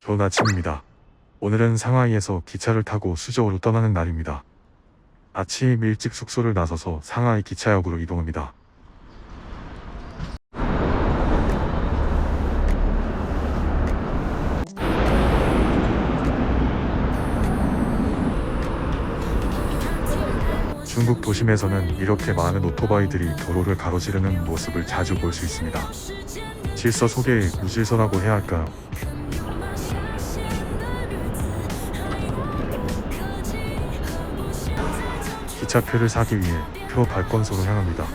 좋은 아침입니다. 오늘은 상하이에서 기차를 타고 수저우로 떠나는 날입니다. 아침 일찍 숙소를 나서서 상하이 기차역으로 이동합니다. 중국 도심에서는 이렇게 많은 오토바이들이 도로를 가로지르는 모습을 자주 볼 수 있습니다. 질서 속의 무질서라고 해야 할까요? 기차표를 사기 위해 표 발권소로 향합니다.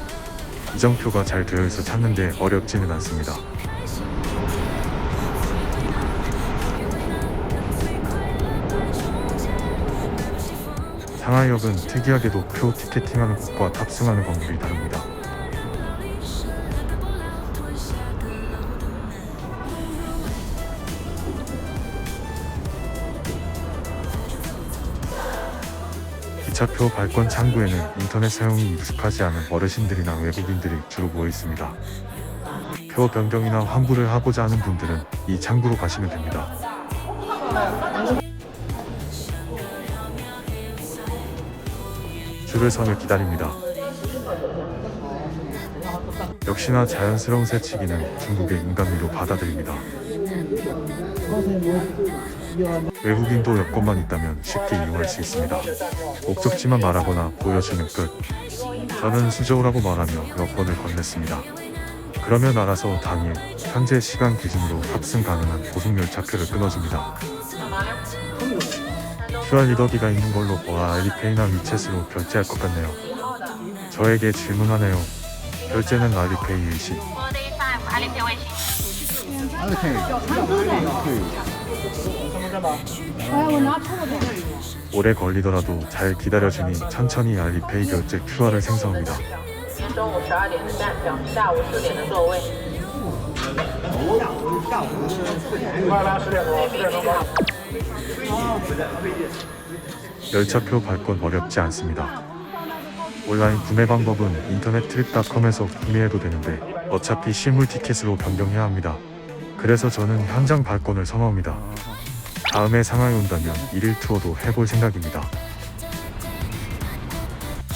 이정표가 잘 되어 있어 찾는데 어렵지는 않습니다. 상하이역은 특이하게도 표 티켓팅하는 곳과 탑승하는 건물이 다릅니다. 기차표 발권 창구에는 인터넷 사용이 익숙하지 않은 어르신들이나 외국인들이 주로 모여 있습니다. 표 변경이나 환불을 하고자 하는 분들은 이 창구로 가시면 됩니다. 줄을 서며 기다립니다. 역시나 자연스러운 새치기는 중국의 인간미로 받아들입니다. 외국인도 여권만 있다면 쉽게 이용할 수 있습니다. 목적지만 말하거나 보여주면 끝. 저는 수저우라고 말하며 여권을 건넸습니다. 그러면 알아서 당일 현재 시간 기준으로 탑승 가능한 고속열차표를 끊어줍니다. QR 리더기가 있는 걸로 보아 알리페이나 위챗으로 결제할 것 같네요. 저에게 질문하네요. 결제는 알리페이 일시. 오래 걸리더라도 잘 기다려주니 천천히 알리페이 결제 QR을 생성합니다. 열차표 발권 어렵지 않습니다. 온라인 구매 방법은 인터넷 트립닷컴에서 구매해도 되는데 어차피 실물 티켓으로 변경해야 합니다. 그래서 저는 현장 발권을 선호합니다. 다음에 상하이 온다면 1일 투어도 해볼 생각입니다.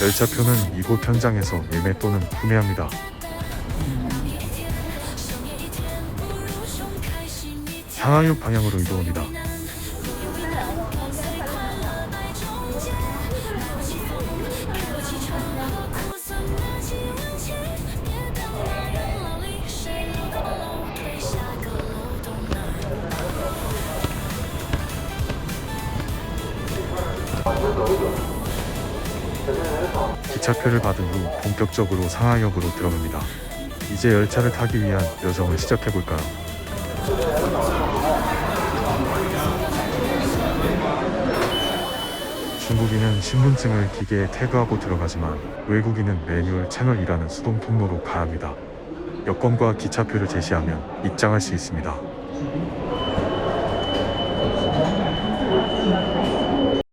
열차표는 이곳 현장에서 예매 또는 구매합니다. 상하이역 방향으로 이동합니다. 기차표를 받은 후 본격적으로 상하이역으로 들어갑니다. 이제 열차를 타기 위한 여정을 시작해볼까요? 중국인은 신분증을 기계에 태그하고 들어가지만 외국인은 매뉴얼 채널이라는 수동 통로로 가야 합니다. 여권과 기차표를 제시하면 입장할 수 있습니다.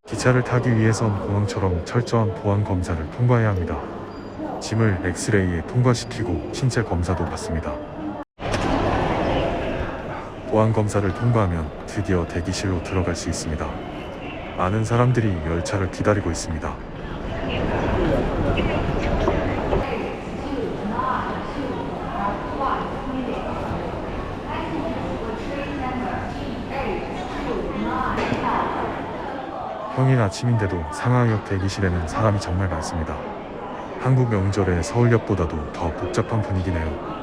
기차를 타기 위해선 공항처럼 철저한 보안 검사를 통과해야 합니다. 짐을 엑스레이에 통과시키고 신체 검사도 받습니다. 보안 검사를 통과하면 드디어 대기실로 들어갈 수 있습니다. 많은 사람들이 열차를 기다리고 있습니다. 평일 아침인데도 상하이역 대기실에는 사람이 정말 많습니다. 한국 명절에 서울역보다도 더 복잡한 분위기네요.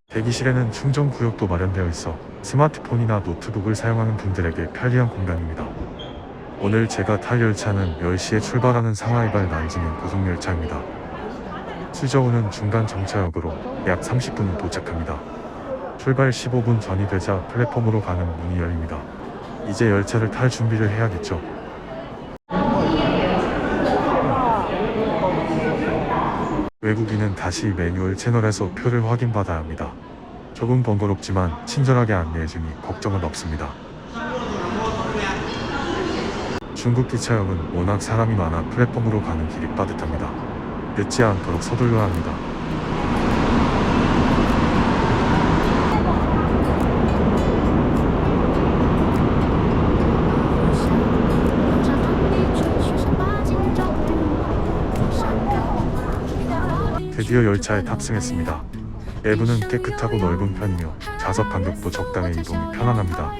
대기실에는 충전 구역도 마련되어 있어 스마트폰이나 노트북을 사용하는 분들에게 편리한 공간입니다. 오늘 제가 탈 열차는 10시에 출발하는 상하이발 난징인 고속열차입니다. 수저우는 중간 정차역으로 약 30분 후 도착합니다. 출발 15분 전이 되자 플랫폼으로 가는 문이 열립니다. 이제 열차를 탈 준비를 해야겠죠. 외국인은 다시 매뉴얼 채널에서 표를 확인받아야 합니다. 조금 번거롭지만 친절하게 안내해주니 걱정은 없습니다. 중국 기차역은 워낙 사람이 많아 플랫폼으로 가는 길이 빠듯합니다. 늦지 않도록 서둘러야 합니다. 드디어 열차에 탑승했습니다. 내부는 깨끗하고 넓은 편이며 좌석 간격도 적당해 이동이 편안합니다.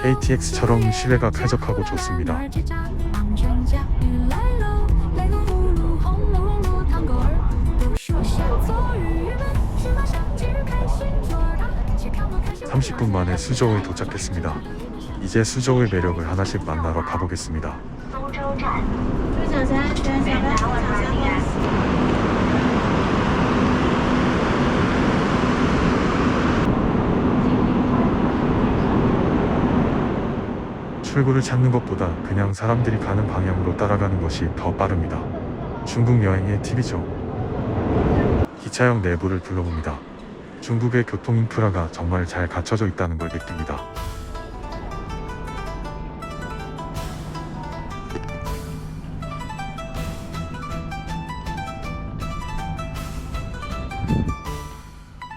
KTX처럼 시내가 쾌적하고 좋습니다. (30분) 만에 수저우에 도착했습니다. 이제 수저우의 매력을 하나씩 만나러 가보겠습니다. 출구를 찾는 것보다 그냥 사람들이 가는 방향으로 따라가는 것이 더 빠릅니다. 중국 여행의 팁이죠. 기차역 내부를 둘러봅니다. 중국의 교통 인프라가 정말 잘 갖춰져 있다는 걸 느낍니다.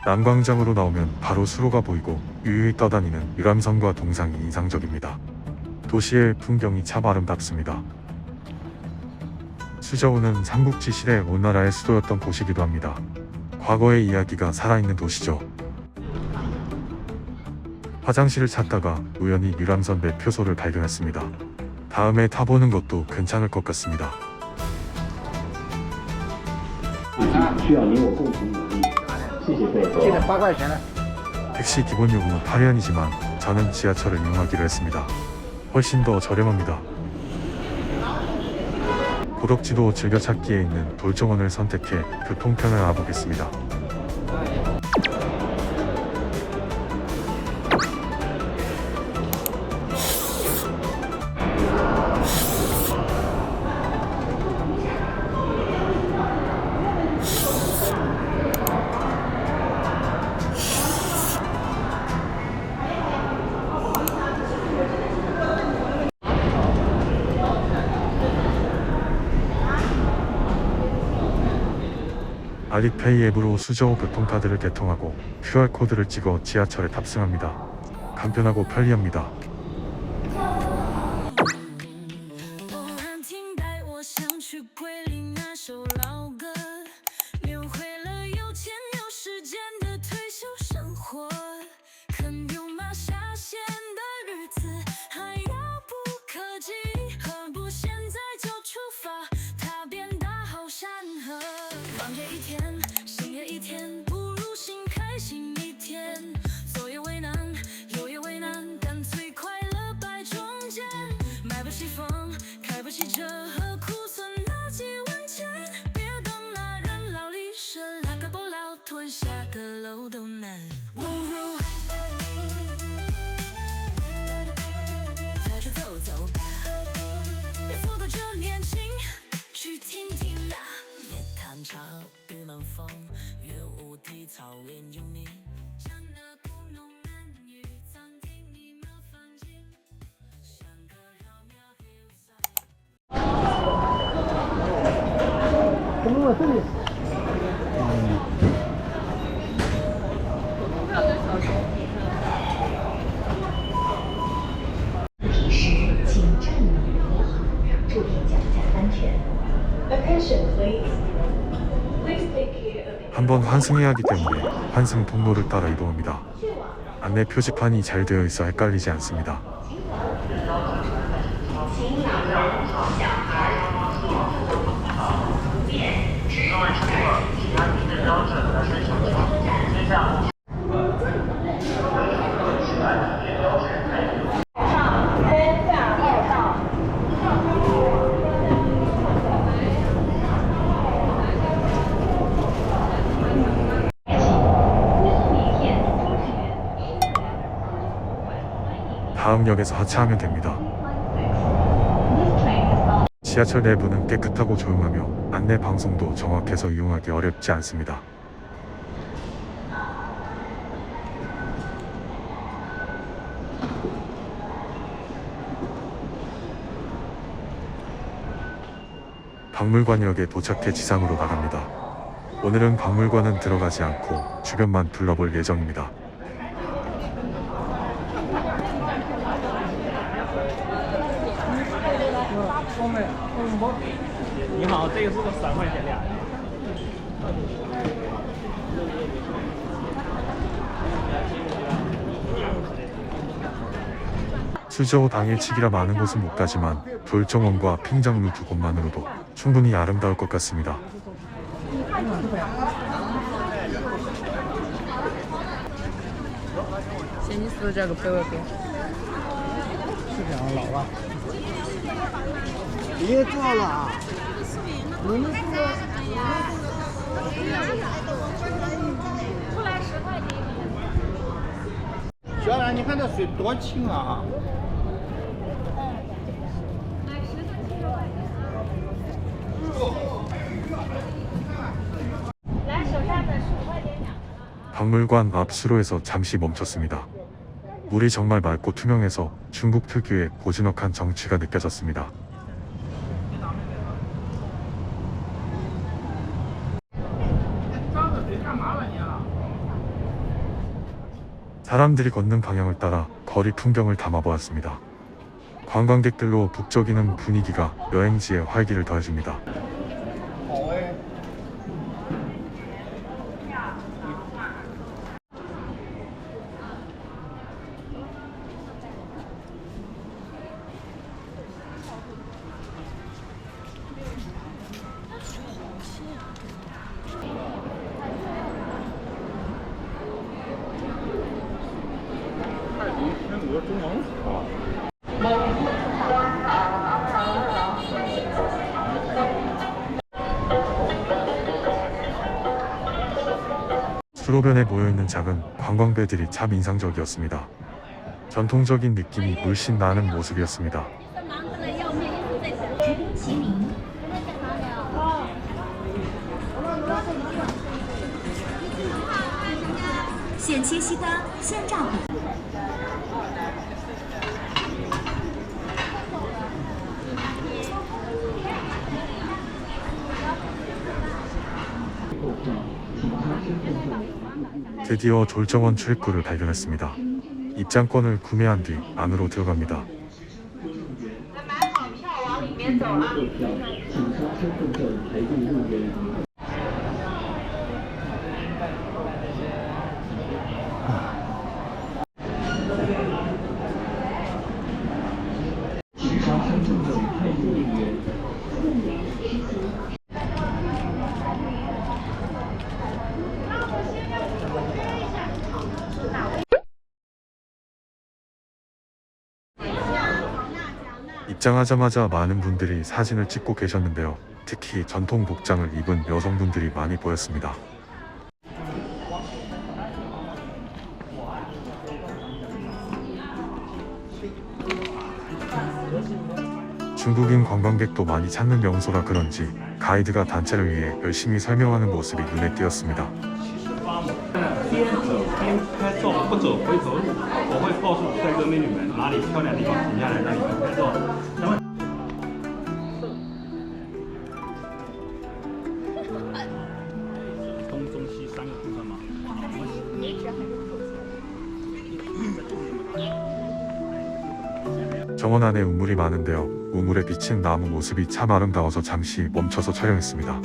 남광장으로 나오면 바로 수로가 보이고 유유히 떠다니는 유람선과 동상이 인상적입니다. 도시의 풍경이 참 아름답습니다. 수저우는 삼국지 시대 오나라의 수도였던 곳이기도 합니다. 과거의 이야기가 살아있는 도시죠. 화장실을 찾다가 우연히 유람선 매표소를 발견했습니다. 다음에 타보는 것도 괜찮을 것 같습니다. 택시 기본 요금은 8위안이지만 저는 지하철을 이용하기로 했습니다. 훨씬 더 저렴합니다. 고덕지도 즐겨찾기에 있는 돌정원을 선택해 교통편을 알아보겠습니다. 알리페이 앱으로 수저우 교통카드를 개통하고 QR코드를 찍어 지하철에 탑승합니다. 간편하고 편리합니다. 한번 환승해야 하기 때문에 환승 통로를 따라 이동합니다. 안내 표지판이 잘 되어 있어 헷갈리지 않습니다. 다음 역에서 하차하면 됩니다. 지하철 내부는 깨끗하고 조용하며 안내 방송도 정확해서 이용하기 어렵지 않습니다. 박물관역에 도착해 지상으로 나갑니다. 오늘은 박물관은 들어가지 않고 주변만 둘러볼 예정입니다. 你好，这个是个3块钱俩。 수저 당일치기라 많은 곳은 못 가지만 돌정원과 핑장루 두 곳만으로도 충분히 아름다울 것 같습니다. 嫌你死这个陪我给。是这样老了。别做了啊！小冉，你看这水多清啊！ 박물관 앞 수로에서 잠시 멈췄습니다. 물이 정말 맑고 투명해서 중국 특유의 고즈넉한 정취가 느껴졌습니다. 사람들이 걷는 방향을 따라 거리 풍경을 담아보았습니다. 관광객들로 북적이는 분위기가 여행지에 활기를 더해줍니다. 수로변에 모여있는 작은 관광배들이 참 인상적이었습니다. 전통적인 느낌이 물씬 나는 모습이었습니다. 现切西瓜，现榨果。 드디어 졸정원 출입구를 발견했습니다. 입장권을 구매한 뒤 안으로 들어갑니다. 입장하자마자 많은 분들이 사진을 찍고 계셨는데요. 특히 전통 복장을 입은 여성분들이 많이 보였습니다. 중국인 관광객도 많이 찾는 명소라 그런지 가이드가 단체를 위해 열심히 설명하는 모습이 눈에 띄었습니다. 边走边拍照，不走回头路。我会告诉帅哥美女们哪里漂亮的地方停下来让你们拍照。咱们东中西3个部分嘛。 정원 안에 우물이 많은데요. 우물에 비친 나무 모습이 참 아름다워서 잠시 멈춰서 촬영했습니다.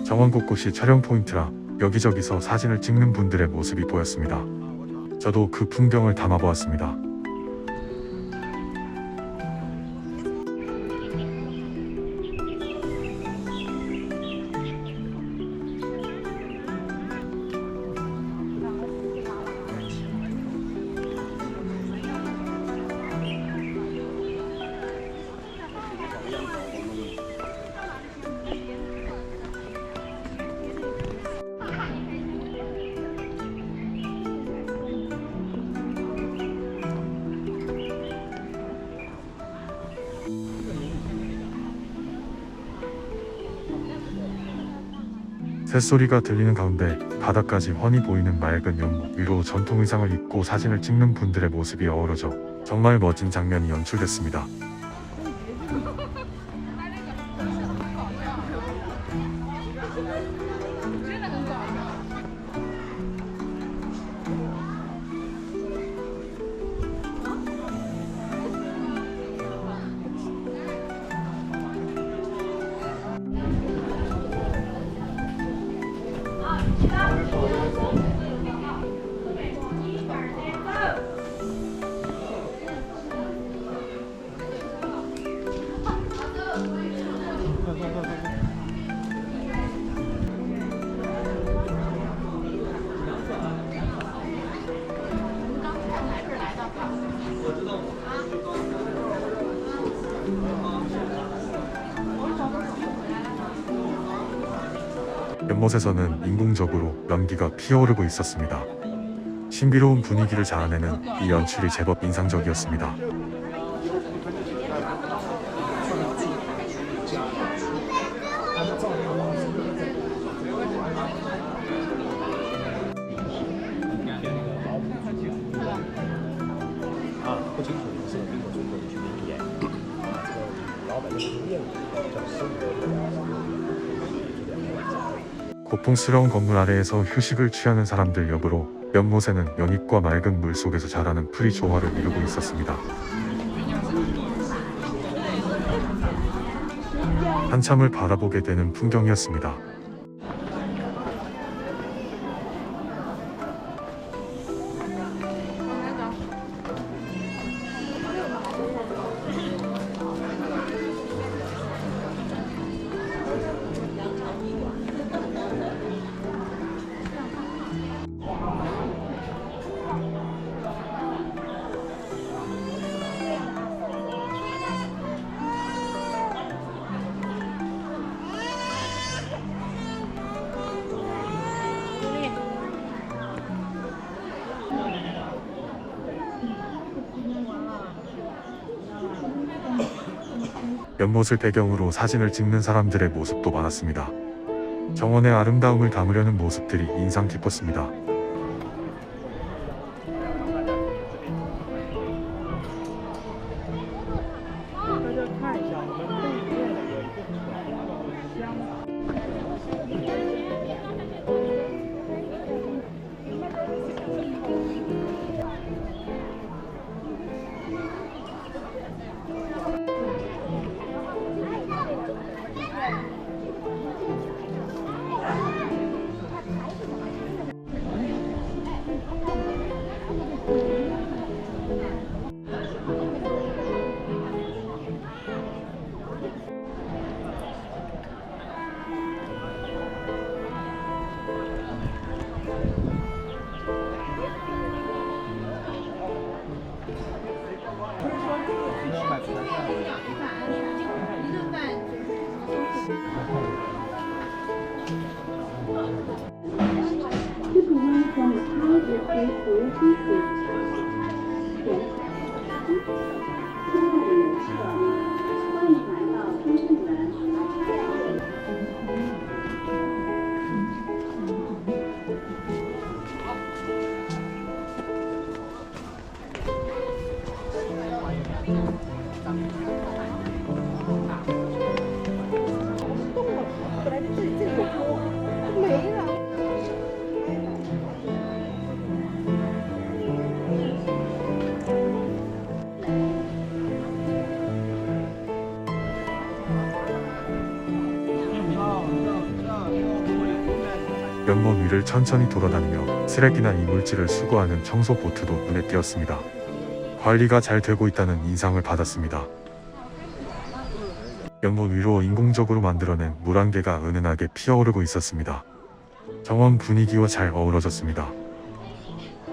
정원 곳곳이 촬영 포인트라 여기저기서 사진을 찍는 분들의 모습이 보였습니다. 저도 그 풍경을 담아보았습니다. 새소리가 들리는 가운데 바닥까지 훤히 보이는 맑은 연못 위로 전통 의상을 입고 사진을 찍는 분들의 모습이 어우러져 정말 멋진 장면이 연출됐습니다. 연못에서는 인공적으로 연기가 피어오르고 있었습니다. 신비로운 분위기를 자아내는 이 연출이 제법 인상적이었습니다. 고풍스러운 건물 아래에서 휴식을 취하는 사람들 역으로 연못에는 연잎과 맑은 물 속에서 자라는 풀이 조화를 이루고 있었습니다. 한참을 바라보게 되는 풍경이었습니다. 연못을 배경으로 사진을 찍는 사람들의 모습도 많았습니다. 정원의 아름다움을 담으려는 모습들이 인상 깊었습니다. 연못 위를 천천히 돌아다니며 쓰레기나 이물질을 수거하는 청소 보트도 눈에 띄었습니다. 관리가 잘 되고 있다는 인상을 받았습니다. 연못 위로 인공적으로 만들어낸 물안개가 은은하게 피어오르고 있었습니다. 정원 분위기와 잘 어우러졌습니다.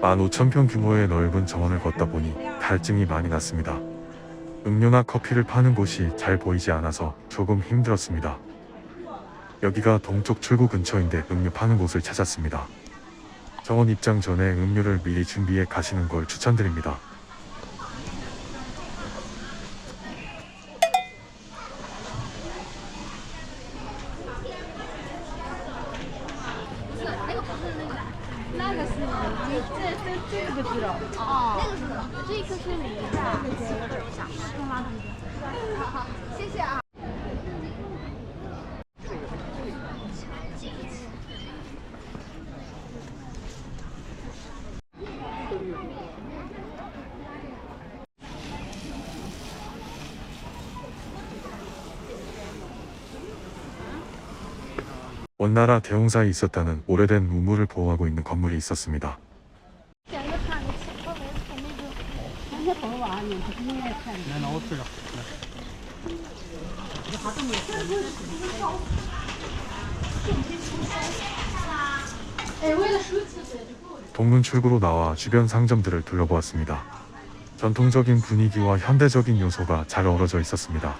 15,000평 규모의 넓은 정원을 걷다 보니 갈증이 많이 났습니다. 음료나 커피를 파는 곳이 잘 보이지 않아서 조금 힘들었습니다. 여기가 동쪽 출구 근처인데 음료 파는 곳을 찾았습니다. 정원 입장 전에 음료를 미리 준비해 가시는 걸 추천드립니다. 哦，这一颗是你的，是吗？好，谢谢啊。원나라 대홍사에 있었다는 오래된 우물을 보호하고 있는 건물이 있었습니다. 동문 출구로 나와 주변 상점들을 둘러보았습니다. 전통적인 분위기와 현대적인 요소가 잘 어우러져 있었습니다.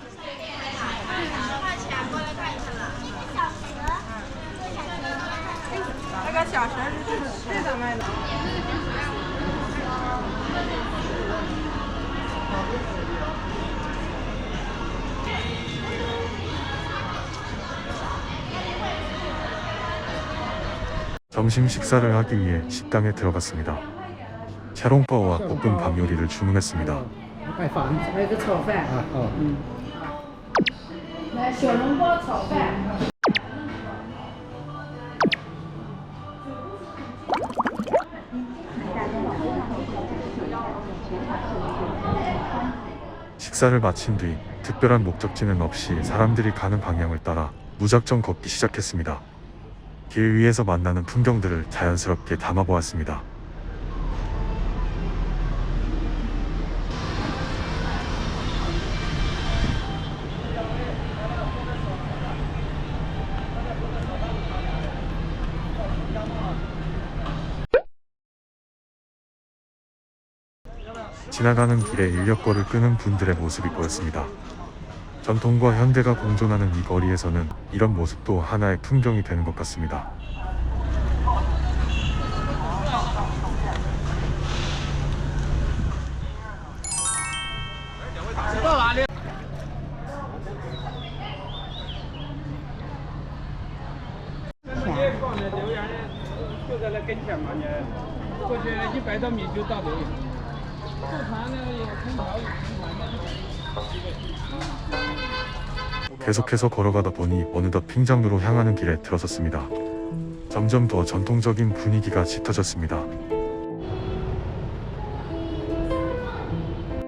점심 식사를 하기 위해 식당에 들어갔습니다. 샤롱바오와 볶음 밥 요리를 주문했습니다. 盖房子，还有个炒饭。啊哦。来小笼包炒饭。 식사를 마친 뒤 특별한 목적지는 없이 사람들이 가는 방향을 따라 무작정 걷기 시작했습니다. 길 위에서 만나는 풍경들을 자연스럽게 담아보았습니다. 지나가는 길에 인력거를 끄는 분들의 모습이 보였습니다. 전통과 현대가 공존하는 이 거리에서는 이런 모습도 하나의 풍경이 되는 것 같습니다. 계속해서 걸어가다 보니 어느덧 핑장루로 향하는 길에 들어섰습니다. 점점 더 전통적인 분위기가 짙어졌습니다.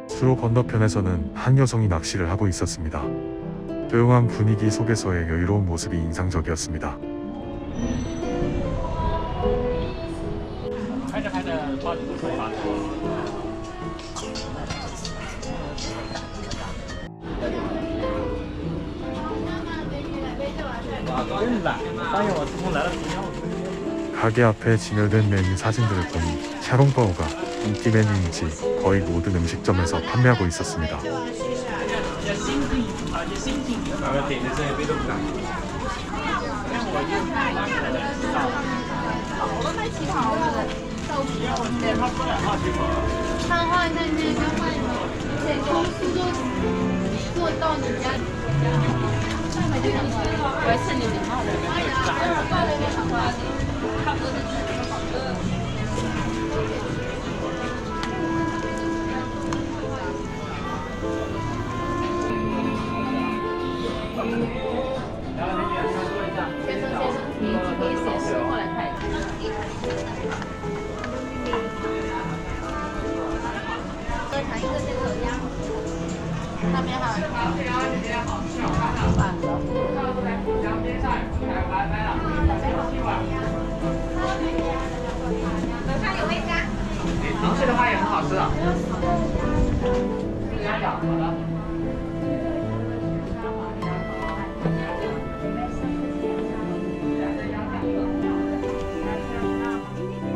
수로 건너편에서는 한 여성이 낚시를 하고 있었습니다. 조용한 분위기 속에서의 여유로운 모습이 인상적이었습니다. 가게 앞에 진열된 메뉴 사진들을 보니 샤롱바오가 인기 메뉴인지 거의 모든 음식점에서 판매하고 있었습니다.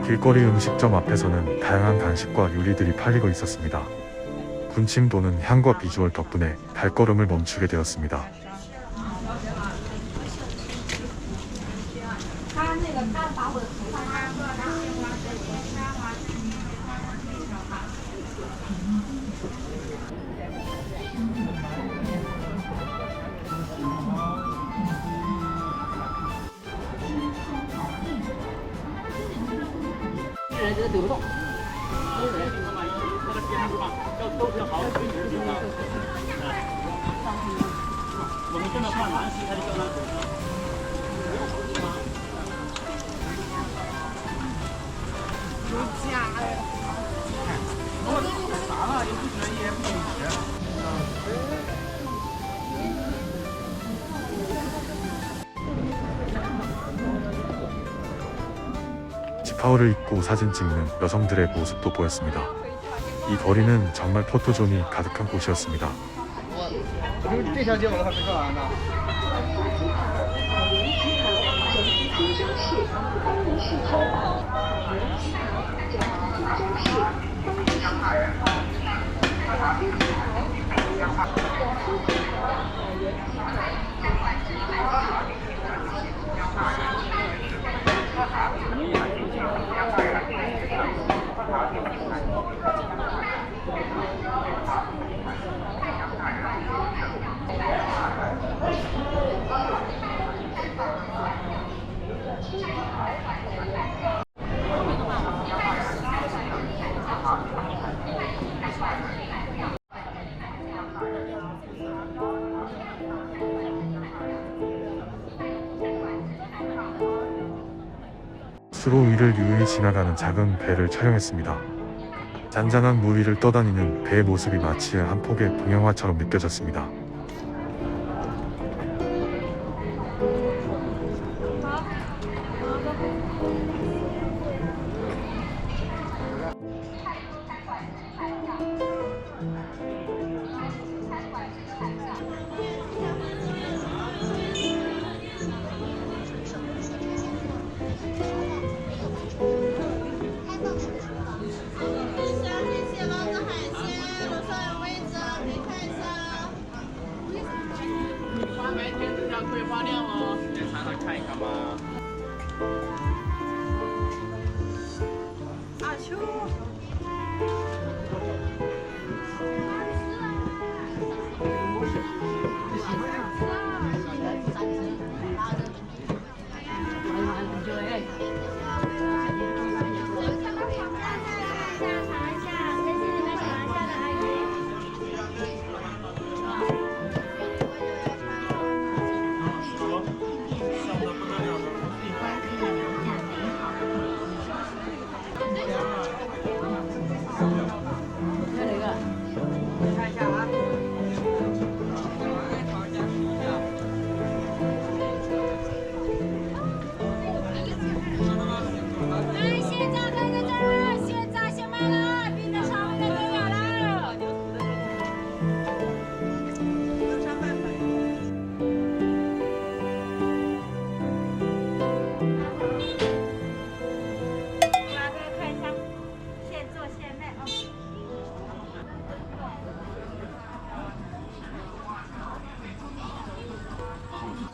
길거리 음식점 앞에서는 다양한 간식과 요리들이 팔리고 있었습니다. 군침 도는 향과 비주얼 덕분에 발걸음을 멈추게 되었습니다. 我们真的换蓝石才是叫蓝狗。 지파오를 입고 사진 찍는 여성들의 모습도 보였습니다. 이 거리는 정말 포토존이 가득한 곳이었습니다. 这条街我都还没看完呢。 수로 위를 유유히 지나가는 작은 배를 촬영했습니다. 잔잔한 물 위를 떠다니는 배의 모습이 마치 한 폭의 동영화처럼 느껴졌습니다.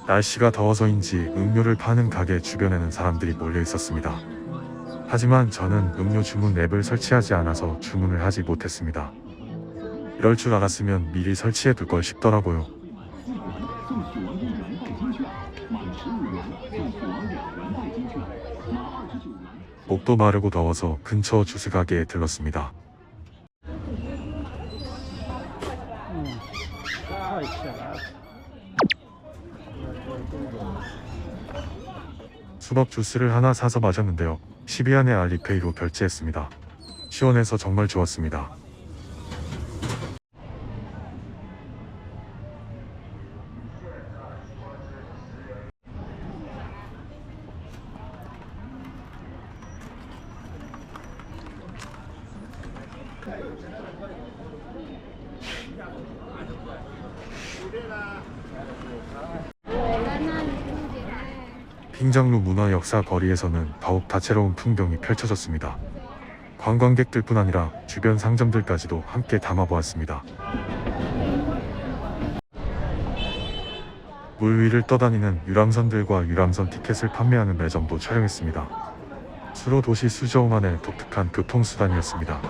날씨가 더워서인지 음료를 파는 가게 주변에는 사람들이 몰려 있었습니다. 하지만 저는 음료 주문 앱을 설치하지 않아서 주문을 하지 못했습니다. 이럴 줄 알았으면 미리 설치해 둘 걸 싶더라고요. 목도 마르고 더워서 근처 주스 가게에 들렀습니다. 수박 주스를 하나 사서 마셨는데요. 12안에 알리페이로 결제했습니다. 시원해서 정말 좋았습니다. 핑장루 문화 역사 거리에서는 더욱 다채로운 풍경이 펼쳐졌습니다. 관광객들뿐 아니라 주변 상점들까지도 함께 담아보았습니다. 물 위를 떠다니는 유람선들과 유람선 티켓을 판매하는 매점도 촬영했습니다. 수로 도시 수저우만의 독특한 교통수단이었습니다.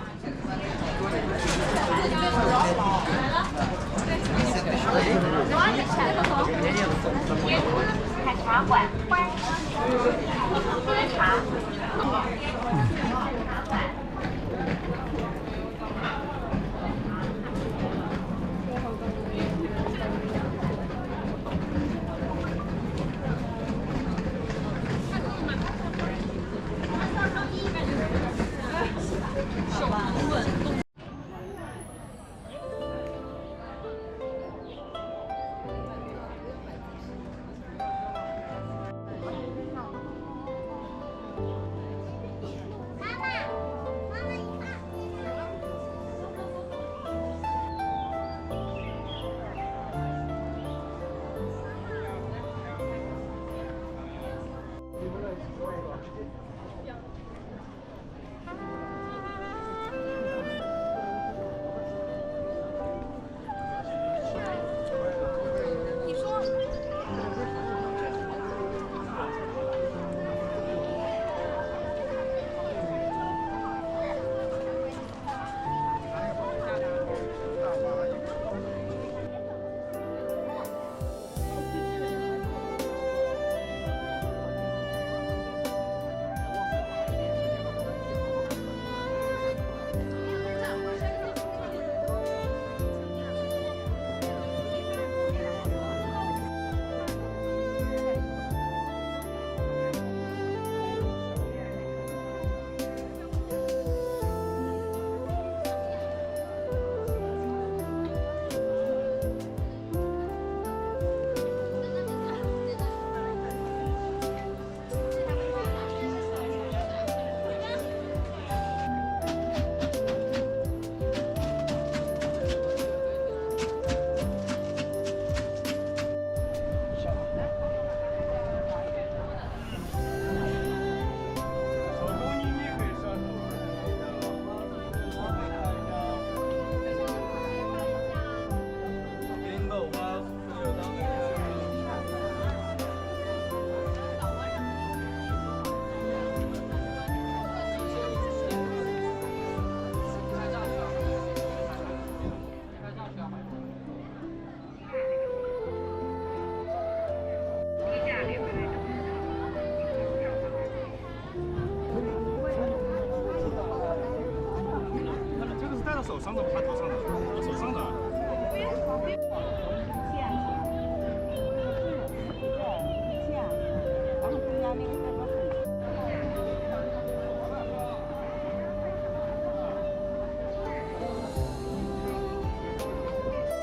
手上的不是头上的，手上的。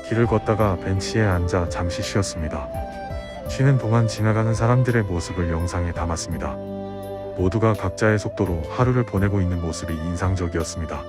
길을 걷다가 벤치에 앉아 잠시 쉬었습니다. 쉬는 동안 지나가는 사람들의 모습을 영상에 담았습니다. 모두가 각자의 속도로 하루를 보내고 있는 모습이 인상적이었습니다.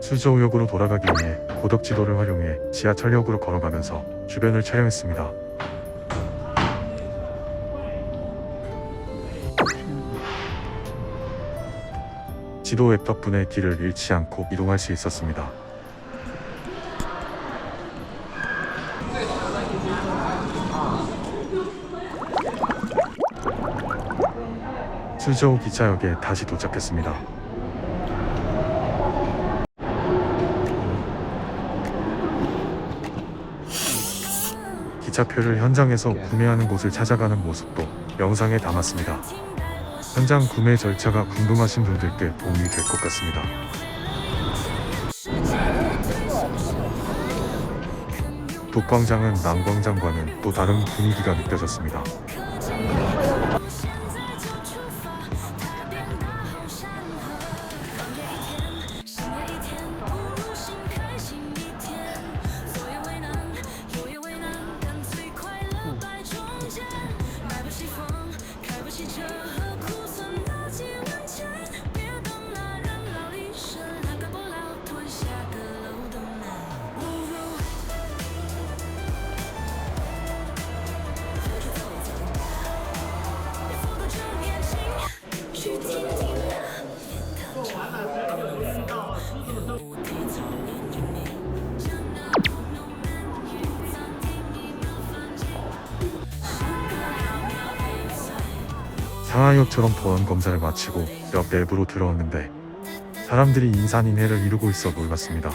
수저우역으로 돌아가기 위해 고덕지도를 활용해 지하철역으로 걸어가면서 주변을 촬영했습니다. 지도 앱 덕분에 길을 잃지 않고 이동할 수 있었습니다. 수저우 기차역에 다시 도착했습니다. 기차표를 현장에서 구매하는 곳을 찾아가는 모습도 영상에 담았습니다. 현장 구매 절차가 궁금하신 분들께 도움이 될 것 같습니다. 독광장은 남광장과는 또 다른 분위기가 느껴졌습니다. 상하이역처럼 보안 검사를 마치고 역 내부로 들어왔는데 사람들이 인산인해를 이루고 있어 놀랐습니다.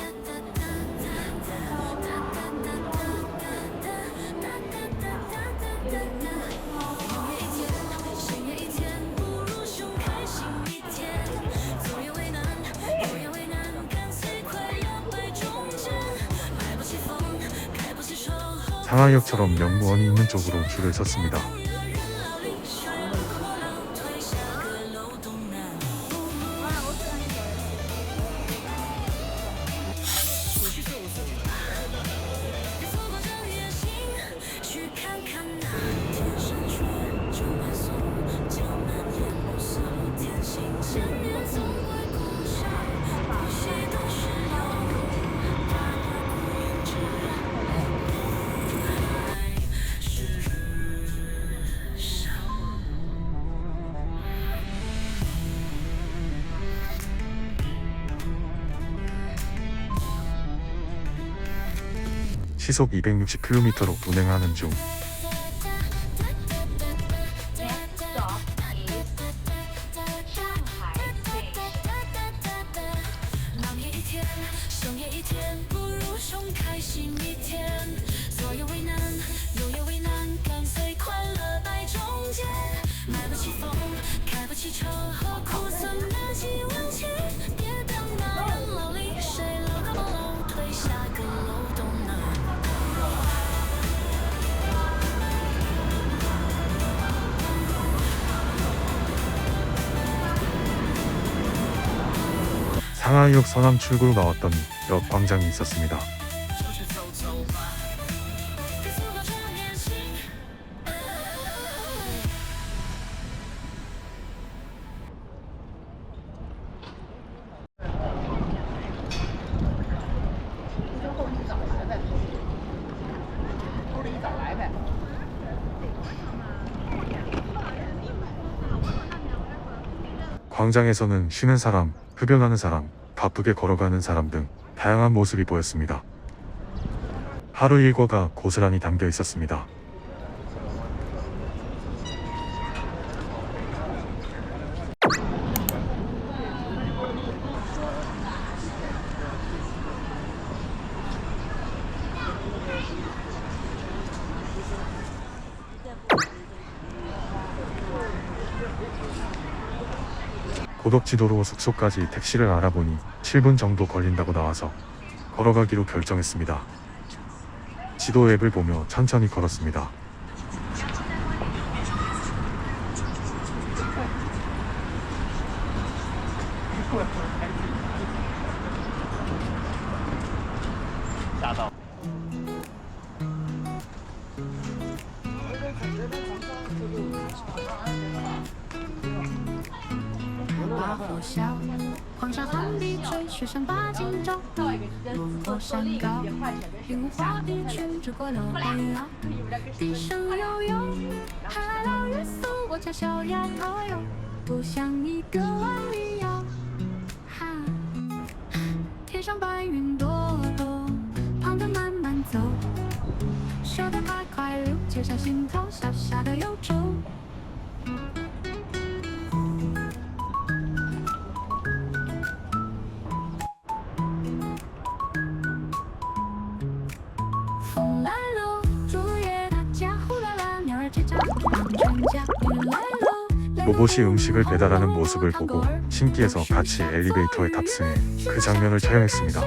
상하이역처럼 영무원이 있는 쪽으로 줄을 섰습니다. 시속 260km로 운행하는 중 Next stop is Shanghai Station. 忙也一天，凶也一天，不如凶开心一天。所有为难，有也为难，干脆快乐摆中间。买不起风，开不起车，何苦算得起运气？别等那人老里，谁楼高楼推下个漏洞呢？ 상하이역 서남 출구로 나왔더니 역 광장이 있었습니다. 광장에서는 쉬는 사람, 흡연하는 사람, 바쁘게 걸어가는 사람 등 다양한 모습이 보였습니다. 하루 일과가 고스란히 담겨 있었습니다. 고덕지도로 숙소까지 택시를 알아보니 7분 정도 걸린다고 나와서 걸어가기로 결정했습니다. 지도 앱을 보며 천천히 걸었습니다.把火烧，黄沙横地吹，雪山把金州，轮过山高，云雾画地群，只过了海浪，笛声悠悠，海来了约束我家小丫头哟，不像一个万里游。哈，天上白云朵朵，旁的慢慢走，手的快快溜，接上心头小小的忧愁。 风来了，竹叶大家呼啦啦，鸟儿叽喳，全家雨来了。 로봇이 음식을 배달하는 모습을 보고 신기해서 같이 엘리베이터에 탑승해 그 장면을 촬영했습니다.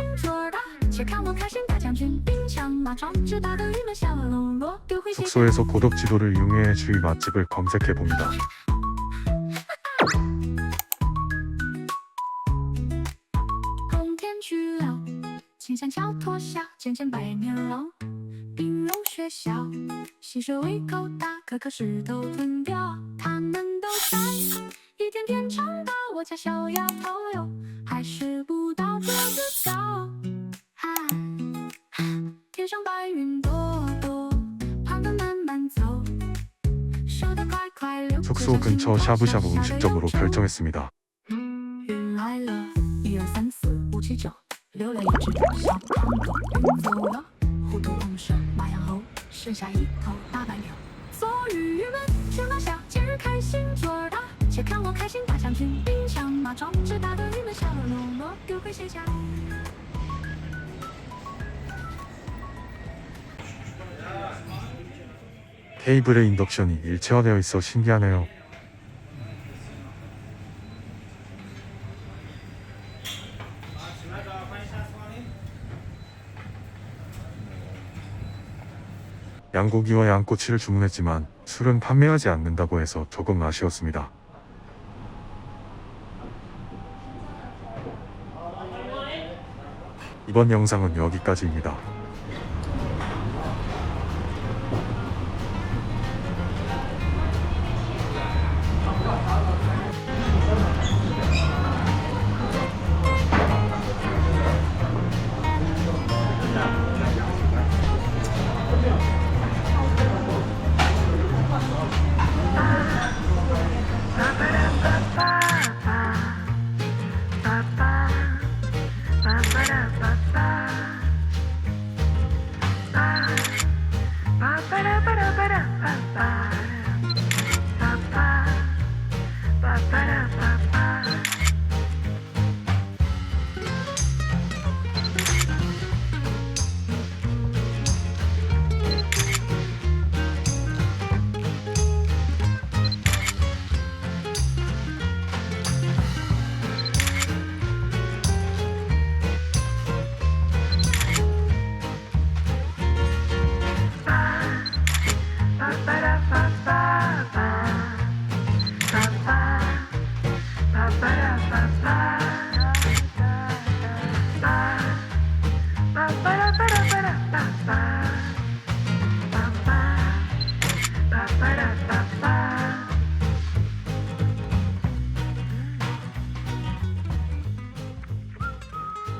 숙소에서 고덕지도를 이용해 주위 맛집을 검색해봅니다.学校，溪水胃口大，颗颗石头吞掉，他们都在一天天长大。我家小丫头哟，还是不到这个高。天上白云朵朵，旁的慢慢走，手的快快溜。 숙소 근처 샤브샤브 음식점으로 결정했습니다. 云来了，1、2、3、4、5、7、9，溜了一只小胖狗，云走了。 糊涂碰上马羊猴，剩下一头大白牛。做鱼们吃马小，节日开心，做儿大。且看我开心大象群，冰箱马装置大的你们小喽啰，丢回谁家？ 테이블에 인덕션이 일체화되어 있어 신기하네요. 양고기와 양꼬치를 주문했지만 술은 판매하지 않는다고 해서 조금 아쉬웠습니다. 이번 영상은 여기까지입니다.